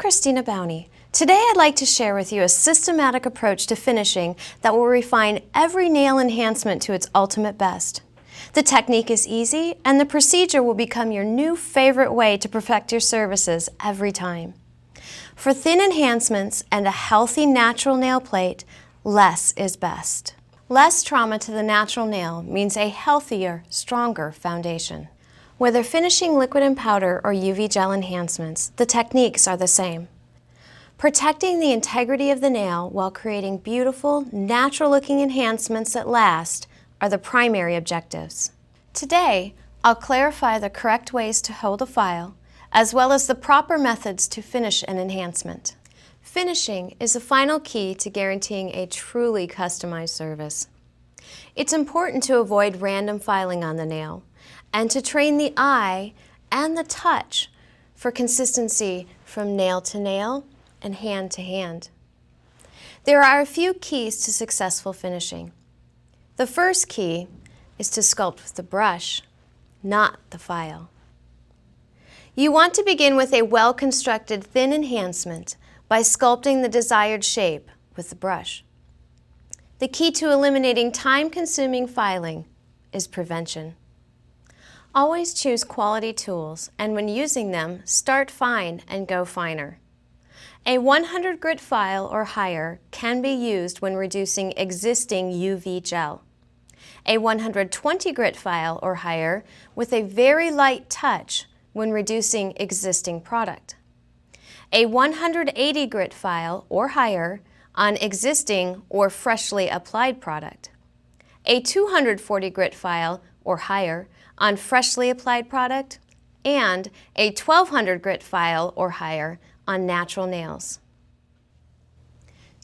Christina Bowney. Today I'd like to share with you a systematic approach to finishing that will refine every nail enhancement to its ultimate best. The technique is easy, and the procedure will become your new favorite way to perfect your services every time. For thin enhancements and a healthy natural nail plate, less is best. Less trauma to the natural nail means a healthier, stronger foundation. Whether finishing liquid and powder or UV gel enhancements, the techniques are the same. Protecting the integrity of the nail while creating beautiful, natural-looking enhancements that last are the primary objectives. Today, I'll clarify the correct ways to hold a file, as well as the proper methods to finish an enhancement. Finishing is the final key to guaranteeing a truly customized service. It's important to avoid random filing on the nail, and to train the eye and the touch for consistency from nail to nail and hand to hand. There are a few keys to successful finishing. The first key is to sculpt with the brush, not the file. You want to begin with a well-constructed thin enhancement by sculpting the desired shape with the brush. The key to eliminating time-consuming filing is prevention. Always choose quality tools, and when using them, start fine and go finer. A 100 grit file or higher can be used when reducing existing UV gel. A 120 grit file or higher with a very light touch when reducing existing product. A 180 grit file or higher on existing or freshly applied product. A 240 grit file or higher on freshly applied product, and a 1200 grit file or higher on natural nails.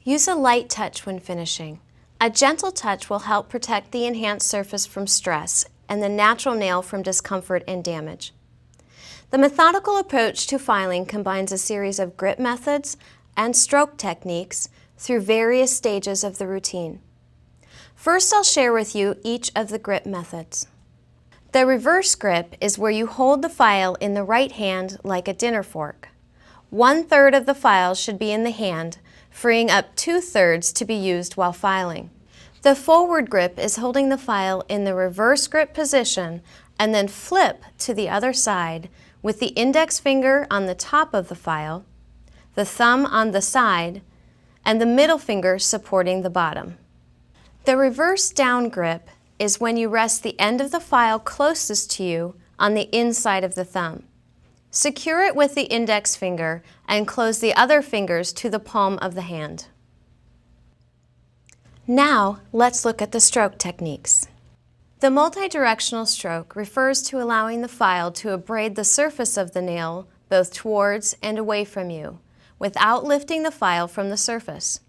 Use a light touch when finishing. A gentle touch will help protect the enhanced surface from stress and the natural nail from discomfort and damage. The methodical approach to filing combines a series of grip methods and stroke techniques through various stages of the routine. First, I'll share with you each of the grip methods. The reverse grip is where you hold the file in the right hand like a dinner fork. 1/3 of the file should be in the hand, freeing up 2/3 to be used while filing. The forward grip is holding the file in the reverse grip position and then flip to the other side with the index finger on the top of the file, the thumb on the side, and the middle finger supporting the bottom. The reverse down grip is when you rest the end of the file closest to you on the inside of the thumb. Secure it with the index finger and close the other fingers to the palm of the hand. Now, let's look at the stroke techniques. The multi-directional stroke refers to allowing the file to abrade the surface of the nail both towards and away from you, without lifting the file from the surface.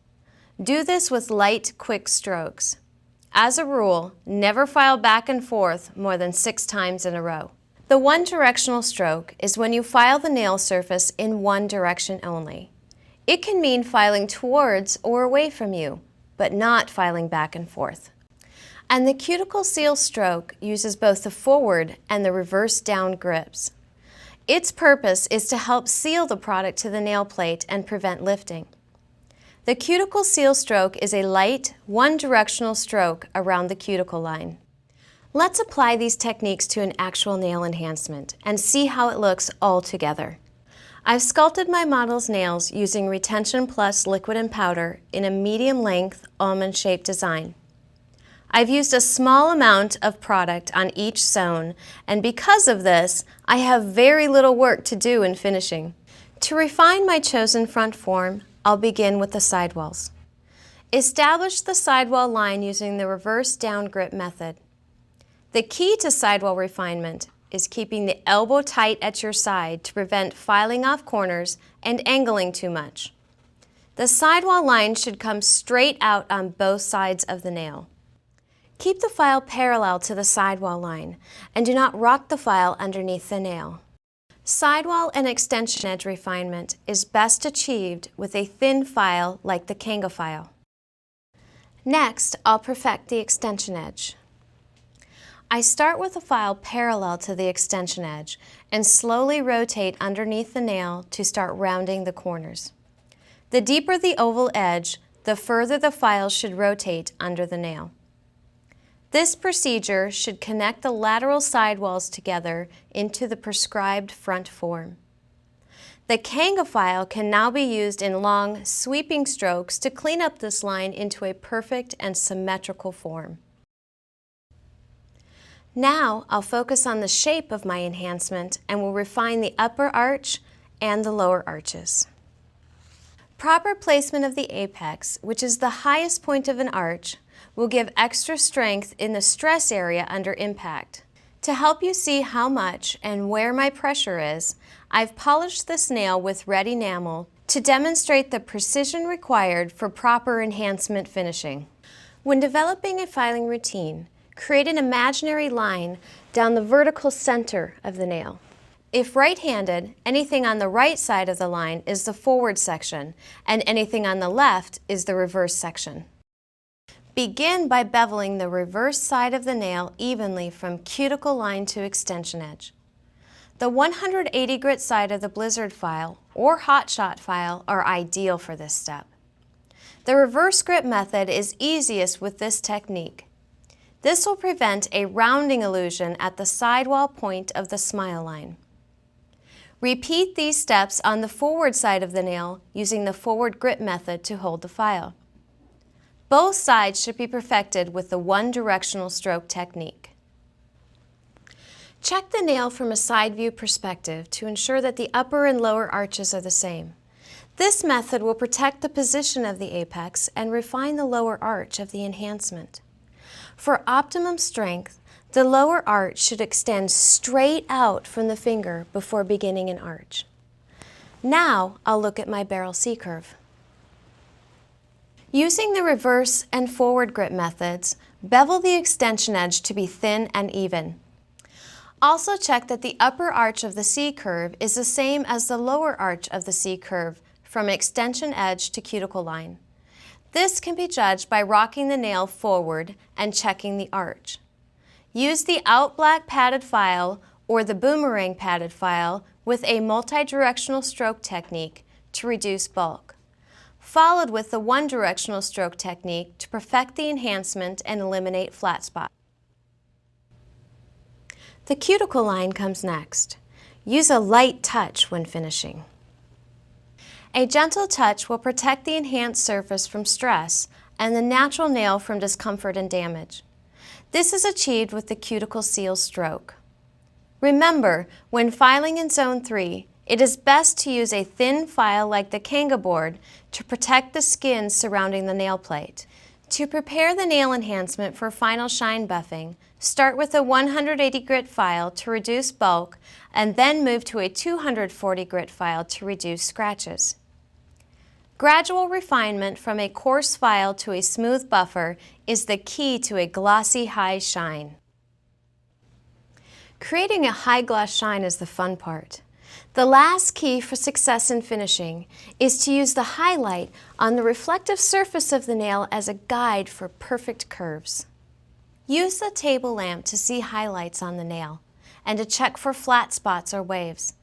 Do this with light, quick strokes. As a rule, never file back and forth more than 6 times in a row. The one-directional stroke is when you file the nail surface in one direction only. It can mean filing towards or away from you, but not filing back and forth. And the cuticle seal stroke uses both the forward and the reverse down grips. Its purpose is to help seal the product to the nail plate and prevent lifting. The cuticle seal stroke is a light, one-directional stroke around the cuticle line. Let's apply these techniques to an actual nail enhancement and see how it looks all together. I've sculpted my model's nails using Retention Plus liquid and powder in a medium-length, almond-shaped design. I've used a small amount of product on each zone, and because of this, I have very little work to do in finishing. To refine my chosen front form, I'll begin with the sidewalls. Establish the sidewall line using the reverse down grip method. The key to sidewall refinement is keeping the elbow tight at your side to prevent filing off corners and angling too much. The sidewall line should come straight out on both sides of the nail. Keep the file parallel to the sidewall line and do not rock the file underneath the nail. Sidewall and extension edge refinement is best achieved with a thin file like the Kanga file. Next, I'll perfect the extension edge. I start with a file parallel to the extension edge and slowly rotate underneath the nail to start rounding the corners. The deeper the oval edge, the further the file should rotate under the nail. This procedure should connect the lateral sidewalls together into the prescribed front form. The Kanga file can now be used in long, sweeping strokes to clean up this line into a perfect and symmetrical form. Now I'll focus on the shape of my enhancement and will refine the upper arch and the lower arches. Proper placement of the apex, which is the highest point of an arch, will give extra strength in the stress area under impact. To help you see how much and where my pressure is, I've polished this nail with red enamel to demonstrate the precision required for proper enhancement finishing. When developing a filing routine, create an imaginary line down the vertical center of the nail. If right-handed, anything on the right side of the line is the forward section, and anything on the left is the reverse section. Begin by beveling the reverse side of the nail evenly from cuticle line to extension edge. The 180 grit side of the Blizzard file or Hot Shot file are ideal for this step. The reverse grip method is easiest with this technique. This will prevent a rounding illusion at the sidewall point of the smile line. Repeat these steps on the forward side of the nail using the forward grip method to hold the file. Both sides should be perfected with the one-directional stroke technique. Check the nail from a side view perspective to ensure that the upper and lower arches are the same. This method will protect the position of the apex and refine the lower arch of the enhancement. For optimum strength, the lower arch should extend straight out from the finger before beginning an arch. Now I'll look at my barrel C-curve. Using the reverse and forward grip methods, bevel the extension edge to be thin and even. Also check that the upper arch of the C-curve is the same as the lower arch of the C-curve from extension edge to cuticle line. This can be judged by rocking the nail forward and checking the arch. Use the out black padded file or the boomerang padded file with a multi-directional stroke technique to reduce bulk, followed with the one-directional stroke technique to perfect the enhancement and eliminate flat spot. The cuticle line comes next. Use a light touch when finishing. A gentle touch will protect the enhanced surface from stress and the natural nail from discomfort and damage. This is achieved with the cuticle seal stroke. Remember, when filing in Zone 3, it is best to use a thin file like the Kanga board to protect the skin surrounding the nail plate. To prepare the nail enhancement for final shine buffing, start with a 180 grit file to reduce bulk and then move to a 240 grit file to reduce scratches. Gradual refinement from a coarse file to a smooth buffer is the key to a glossy high shine. Creating a high gloss shine is the fun part. The last key for success in finishing is to use the highlight on the reflective surface of the nail as a guide for perfect curves. Use the table lamp to see highlights on the nail and to check for flat spots or waves.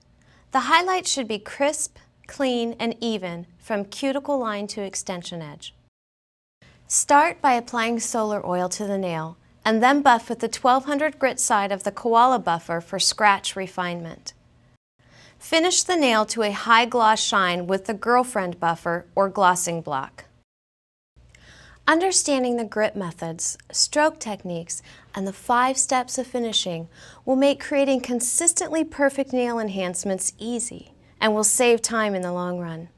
The highlight should be crisp, clean, and even from cuticle line to extension edge. Start by applying solar oil to the nail and then buff with the 1200 grit side of the koala buffer for scratch refinement. Finish the nail to a high gloss shine with the girlfriend buffer or glossing block. Understanding the grip methods, stroke techniques, and the 5 steps of finishing will make creating consistently perfect nail enhancements easy and will save time in the long run.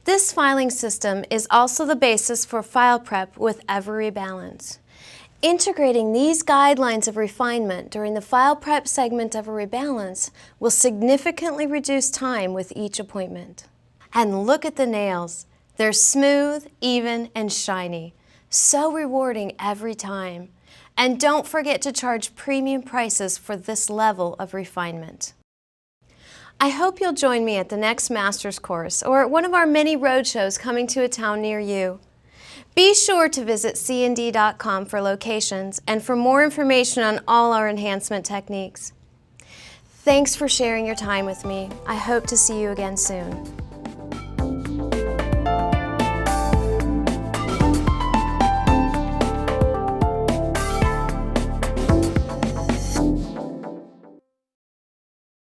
This filing system is also the basis for file prep with every balance. Integrating these guidelines of refinement during the file prep segment of a rebalance will significantly reduce time with each appointment. And look at the nails. They're smooth, even, and shiny. So rewarding every time. And don't forget to charge premium prices for this level of refinement. I hope you'll join me at the next master's course or at one of our many roadshows coming to a town near you. Be sure to visit cnd.com for locations and for more information on all our enhancement techniques. Thanks for sharing your time with me. I hope to see you again soon.